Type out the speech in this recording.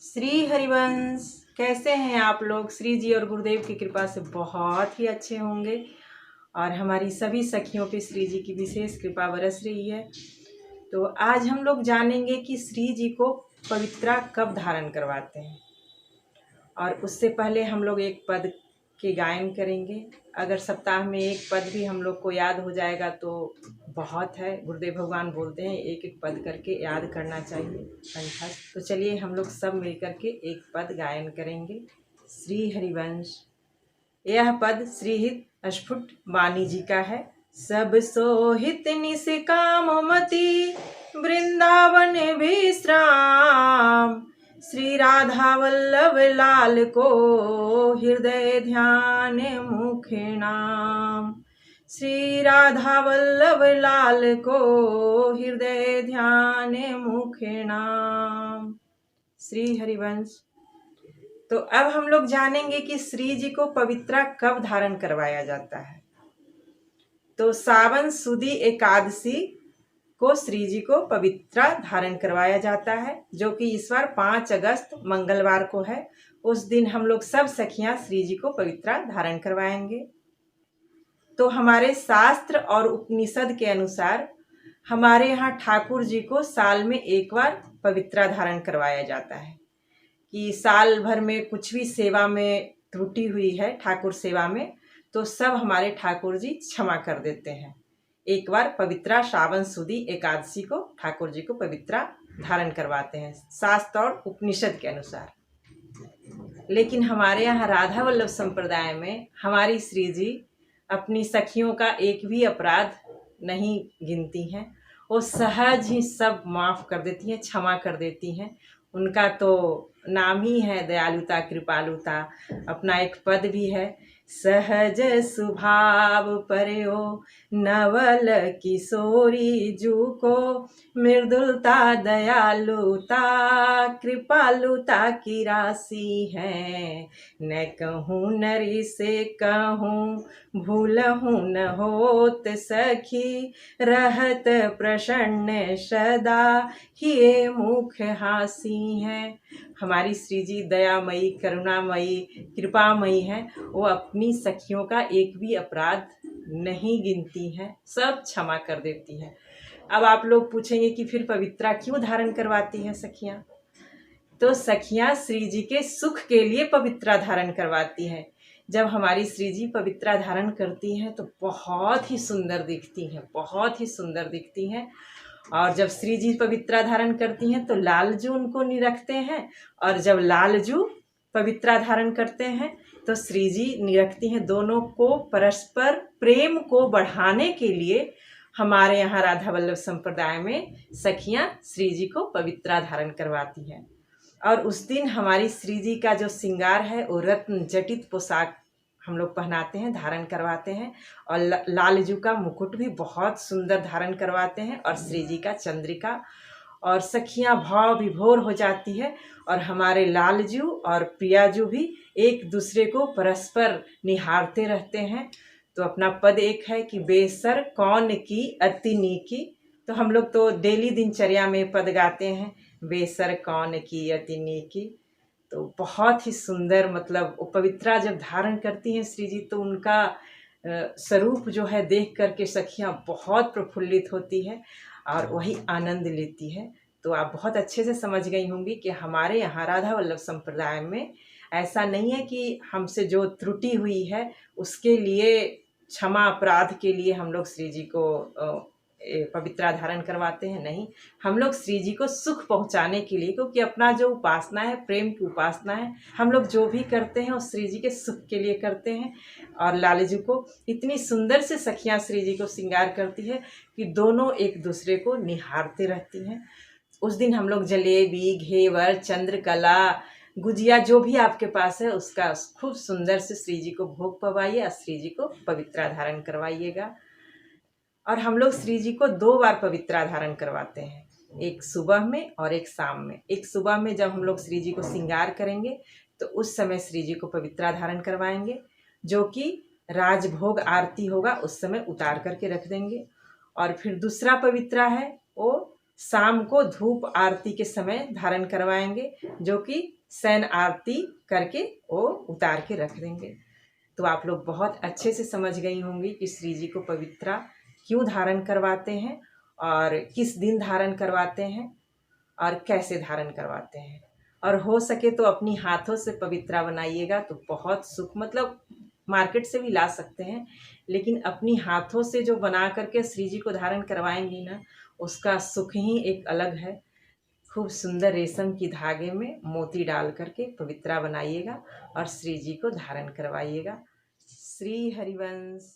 श्री हरिवंश। कैसे हैं आप लोग? श्री जी और गुरुदेव की कृपा से बहुत ही अच्छे होंगे और हमारी सभी सखियों पे श्री जी की विशेष कृपा बरस रही है। तो आज हम लोग जानेंगे कि श्री जी को पवित्रा कब धारण करवाते हैं, और उससे पहले हम लोग एक पद के गायन करेंगे। अगर सप्ताह में एक पद भी हम लोग को याद हो जाएगा तो बहुत है। गुरुदेव भगवान बोलते हैं एक एक पद करके याद करना चाहिए कंठस्थ। तो चलिए हम लोग सब मिलकर के एक पद गायन करेंगे। श्री हरिवंश। यह पद श्रीहित अस्फुट वाणी जी का है। सब सोहित निष्काममति वृंदावन विश्राम, श्री राधा वल्लभ लाल को हृदय ध्यान मुख नाम। श्री राधा वल्लभ लाल को हृदय ध्यान मुख नाम। श्री हरिवंश। तो अब हम लोग जानेंगे कि श्री जी को पवित्रा कब धारण करवाया जाता है। तो सावन सुदी एकादशी को श्री जी को पवित्रा धारण करवाया जाता है, जो कि इस बार 5 अगस्त मंगलवार को है। उस दिन हम लोग सब सखियां श्री जी को पवित्रा धारण करवाएंगे। तो हमारे शास्त्र और उपनिषद के अनुसार हमारे यहाँ ठाकुर जी को साल में एक बार पवित्रा धारण करवाया जाता है। कि साल भर में कुछ भी सेवा में त्रुटि हुई है ठाकुर सेवा में, तो सब हमारे ठाकुर जी क्षमा कर देते हैं। एक बार पवित्रा सावन सुदी एकादशी को ठाकुर जी को पवित्रा धारण करवाते हैं शास्त्र और उपनिषद के अनुसार। लेकिन हमारे यहाँ राधा वल्लभ संप्रदाय में हमारी श्री जी अपनी सखियों का एक भी अपराध नहीं गिनती हैं। वो सहज ही सब माफ कर देती हैं, क्षमा कर देती हैं। उनका तो नाम ही है दयालुता कृपालुता। अपना एक पद भी है, सहज स्वभाव पर्यो नवल किशोरी जू को, मृदुलता दयालुता कृपालुता की राशि है। न कहूँ नरी से कहूँ भूलहूँ न होत सखी, रहत प्रसन्न सदा ही मुख हासी है। हमारी श्री जी दयामयी करुणामयी कृपामयी है। वो अपनी सखियों का एक भी अपराध नहीं गिनती हैं, सब क्षमा कर देती हैं। अब आप लोग पूछेंगे कि फिर पवित्रा क्यों धारण करवाती हैं सखियां? तो सखियां श्री जी के सुख के लिए पवित्रा धारण करवाती हैं। जब हमारी श्री जी पवित्रा धारण करती हैं तो बहुत ही सुंदर दिखती हैं, बहुत ही सुंदर दिखती हैं। और जब श्री जी पवित्रा धारण करती हैं तो लालजू उनको निरखते हैं, और जब लालजू पवित्रा धारण करते हैं तो श्री जी निरखती हैं। दोनों को परस्पर प्रेम को बढ़ाने के लिए हमारे यहाँ राधा वल्लभ संप्रदाय में सखियां श्री जी को पवित्रा धारण करवाती हैं। और उस दिन हमारी श्री जी का जो श्रृंगार है वो रत्न जटित पोशाक हम लोग पहनाते हैं, धारण करवाते हैं। और लालजू का मुकुट भी बहुत सुंदर धारण करवाते हैं, और श्री जी का चंद्रिका। और सखियां भाव विभोर हो जाती है, और हमारे लालजू और प्रियाजू भी एक दूसरे को परस्पर निहारते रहते हैं। तो अपना पद एक है कि बेसर कौन की अति नीकी। तो हम लोग तो डेली दिनचर्या में पद गाते हैं, बेसर कौन की अति नीकी। तो बहुत ही सुंदर, मतलब पवित्रा जब धारण करती हैं श्री जी तो उनका स्वरूप जो है देख करके सखियां बहुत प्रफुल्लित होती है और वही आनंद लेती है। तो आप बहुत अच्छे से समझ गई होंगी कि हमारे यहाँ राधा वल्लभ संप्रदाय में ऐसा नहीं है कि हमसे जो त्रुटि हुई है उसके लिए क्षमा अपराध के लिए हम लोग श्री जी को पवित्रा धारण करवाते हैं। नहीं, हम लोग श्री जी को सुख पहुंचाने के लिए, क्योंकि अपना जो उपासना है प्रेम की उपासना है, हम लोग जो भी करते हैं वो श्री जी के सुख के लिए करते हैं। और लालजू को इतनी सुंदर से सखियां श्री जी को श्रृंगार करती है कि दोनों एक दूसरे को निहारते रहती हैं। उस दिन हम लोग जलेबी, घेवर, चंद्रकला, गुजिया जो भी आपके पास है उसका खूब सुंदर से श्री जी को भोग पवाइए और श्री जी को पवित्रा धारण करवाइएगा। और हम लोग श्री जी को 2 बार पवित्रा धारण करवाते हैं, एक सुबह में और एक शाम में। एक सुबह में जब हम लोग श्री जी को श्रृंगार करेंगे तो उस समय श्री जी को पवित्रा धारण करवाएंगे, जो कि राजभोग आरती होगा उस समय उतार करके रख देंगे। और फिर दूसरा पवित्रा है वो शाम को धूप आरती के समय धारण करवाएंगे, जो कि शयन आरती करके वो उतार के रख देंगे। तो आप लोग बहुत अच्छे से समझ गई होंगी कि श्री जी को पवित्रा क्यों धारण करवाते हैं और किस दिन धारण करवाते हैं और कैसे धारण करवाते हैं। और हो सके तो अपनी हाथों से पवित्रा बनाइएगा तो बहुत सुख, मतलब मार्केट से भी ला सकते हैं, लेकिन अपनी हाथों से जो बना करके श्री जी को धारण करवाएंगी ना, उसका सुख ही एक अलग है। खूब सुंदर रेशम की धागे में मोती डाल करके पवित्रा बनाइएगा और श्री जी को धारण करवाइएगा। श्री हरिवंश।